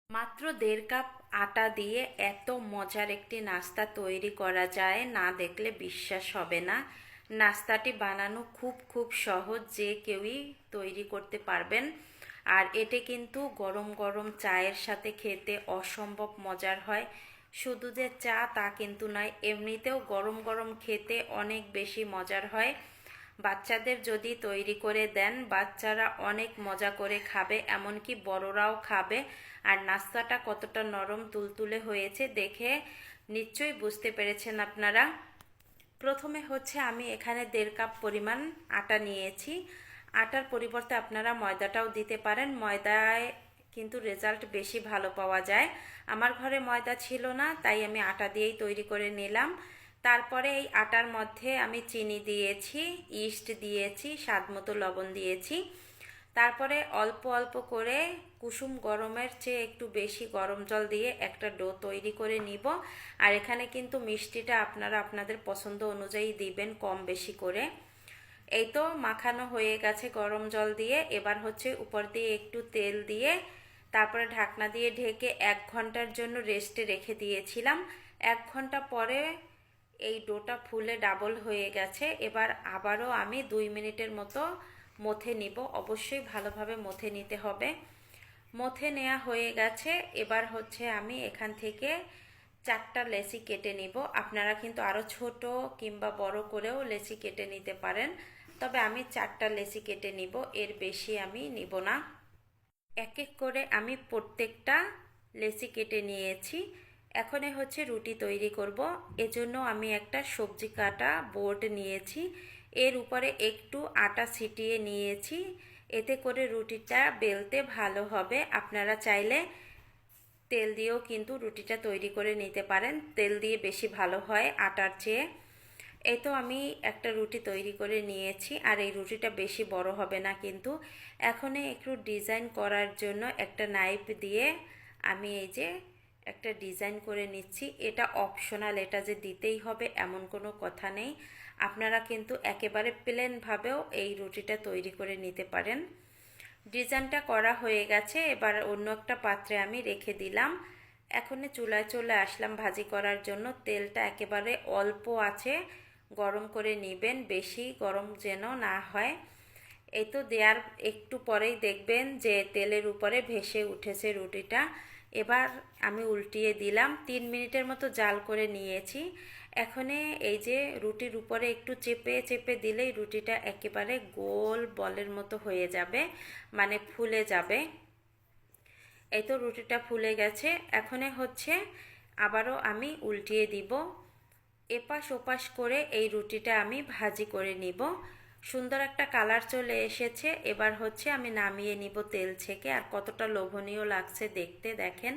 মাত্র 1.5 কাপ আটা দিয়ে এত মজার একটি নাস্তা তৈরি করা যায়, না দেখলে বিশ্বাস হবে না। নাস্তাটি বানানো খুব খুব সহজ, যে কেউই তৈরি করতে পারবেন। আর এটি কিন্তু গরম গরম চায়ের সাথে খেতে অসম্ভব মজার হয়। শুধু যে চা তা কিন্তু নয়, এমনিতেও গরম গরম খেতে অনেক বেশি মজার হয়। বাচ্চাদের যদি তৈরি করে দেন, বাচ্চারা অনেক মজা করে খাবে, এমনকি বড়রাও খাবে। আর নাস্তাটা কতটা নরম তুলতুলে হয়েছে দেখে নিশ্চয়ই বুঝতে পেরেছেন আপনারা। প্রথমে হচ্ছে আমি এখানে 1.5 কাপ পরিমাণ আটা নিয়েছি। আটার পরিবর্তে আপনারা ময়দাটাও দিতে পারেন, ময়দায় কিন্তু রেজাল্ট বেশি ভালো পাওয়া যায়। আমার ঘরে ময়দা ছিল না, তাই আমি আটা দিয়েই তৈরি করে নিলাম। তারপরে এই আটার মধ্যে আমি চিনি দিয়েছি, ইস্ট দিয়েছি, স্বাদমতো লবণ দিয়েছি। তারপরে অল্প অল্প করে কুসুম গরমের চেয়ে একটু বেশি গরম জল দিয়ে একটা ডো তৈরি করে নিব। আর এখানে কিন্তু মিষ্টিটা আপনারা আপনাদের পছন্দ অনুযায়ী দিবেন, কম বেশি করে। এই তো মাখানো হয়ে গেছে গরম জল দিয়ে। এবার হচ্ছে উপর দিয়ে একটু তেল দিয়ে তারপরে ঢাকনা দিয়ে ঢেকে 1 ঘন্টার জন্য রেস্টে রেখে দিয়েছিলাম। 1 ঘন্টা পরে এই ডোটা ফুলে ডাবল হয়ে গেছে। এবার আবারও আমি 2 মিনিটের মতো মথে নিব। অবশ্যই ভালোভাবে মথে নিতে হবে। মথে নেওয়া হয়ে গেছে। এবার হচ্ছে আমি এখান থেকে 4টা লেচি কেটে নিব। আপনারা কিন্তু আরও ছোট কিংবা বড় করেও লেচি কেটে নিতে পারেন, তবে আমি 4টা লেচি কেটে নিব, এর বেশি আমি নিব না। এক এক করে আমি প্রত্যেকটা লেচি কেটে নিয়েছি। এখন হচ্ছে রুটি তৈরি করব। এজন্য আমি একটা সবজি কাটা বোর্ড নিয়েছি, এর উপরে একটু আটা ছিটিয়ে নিয়েছি। এতে করে রুটিটা বেলতে ভালো হবে। আপনারা চাইলে তেল দিয়েও কিন্তু রুটিটা তৈরি করে নিতে পারেন, তেল দিয়ে বেশি ভালো হয় আটার চেয়ে। এই তো আমি একটা রুটি তৈরি করে নিয়েছি, আর এই রুটিটা বেশি বড় হবে না কিন্তু। এখন একটু ডিজাইন করার জন্য একটা নাইফ দিয়ে আমি এই যে একটা ডিজাইন করে নিচ্ছি। এটা অপশনাল, এটা যে দিতেই হবে এমন কোনো কথা নেই। আপনারা কিন্তু একেবারে প্লেনভাবেও এই রুটিটা তৈরি করে নিতে পারেন। ডিজাইনটা করা হয়ে গেছে, এবার অন্য একটা পাত্রে আমি রেখে দিলাম। এখন চুলায় চলে আসলাম ভাজি করার জন্য। তেলটা একেবারে অল্প আছে গরম করে নেবেন, বেশি গরম যেন না হয়। এই তো দেওয়ার একটু পরেই দেখবেন যে তেলের উপরে ভেসে উঠেছে রুটিটা। এবার আমি উল্টিয়ে দিলাম। 3 মিনিটের মতো জাল করে নিয়েছি। এখন এই যে রুটির উপরে একটু চেপে চেপে দিলেই রুটিটা একেবারে গোল বলের মতো হয়ে যাবে, মানে ফুলে যাবে। এই তো রুটিটা ফুলে গেছে। এখন হচ্ছে আবারও আমি উল্টিয়ে দিব। এপাশ ওপাশ করে এই রুটিটা আমি ভাজি করে নিব। সুন্দর একটা কালার চলে এসেছে। এবার হচ্ছে আমি নামিয়ে নিব তেল থেকে। আর কতটা লোভনীয় লাগছে দেখতে দেখেন।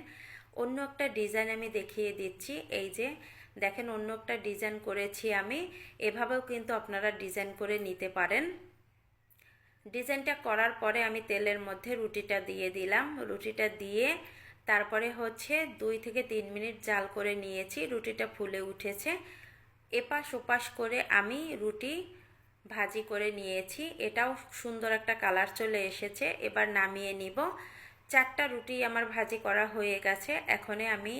অন্য একটা ডিজাইন আমি দেখিয়ে দিচ্ছি। এই যে দেখেন, অন্য একটা ডিজাইন করেছি আমি। এভাবেও কিন্তু আপনারা ডিজাইন করে নিতে পারেন। ডিজাইনটা করার পরে আমি তেলের মধ্যে রুটিটা দিয়ে দিলাম। রুটিটা দিয়ে তারপরে হচ্ছে 2 থেকে 3 মিনিট জাল করে নিয়েছি। রুটিটা ফুলে উঠেছে। এপাশ ওপাশ করে আমি রুটি ভাজি করে নিয়েছি। এটাও সুন্দর একটা কালার চলে এসেছে। এবার নামিয়ে নিব। 4টা রুটি আমার ভাজি করা হয়ে গেছে। এখন আমি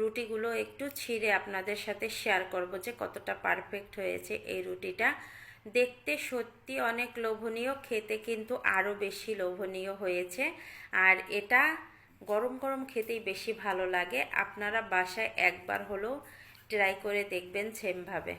রুটিগুলো একটু ছিঁড়ে আপনাদের সাথে শেয়ার করব যে কতটা পারফেক্ট হয়েছে এই রুটিটা। দেখতে সত্যি অনেক লোভনীয়, খেতে কিন্তু আরও বেশি লোভনীয় হয়েছে। আর এটা গরম গরম খেতেই বেশি ভালো লাগে। আপনারা বাসায় একবার হলেও ট্রাই করে দেখবেন সেমভাবে।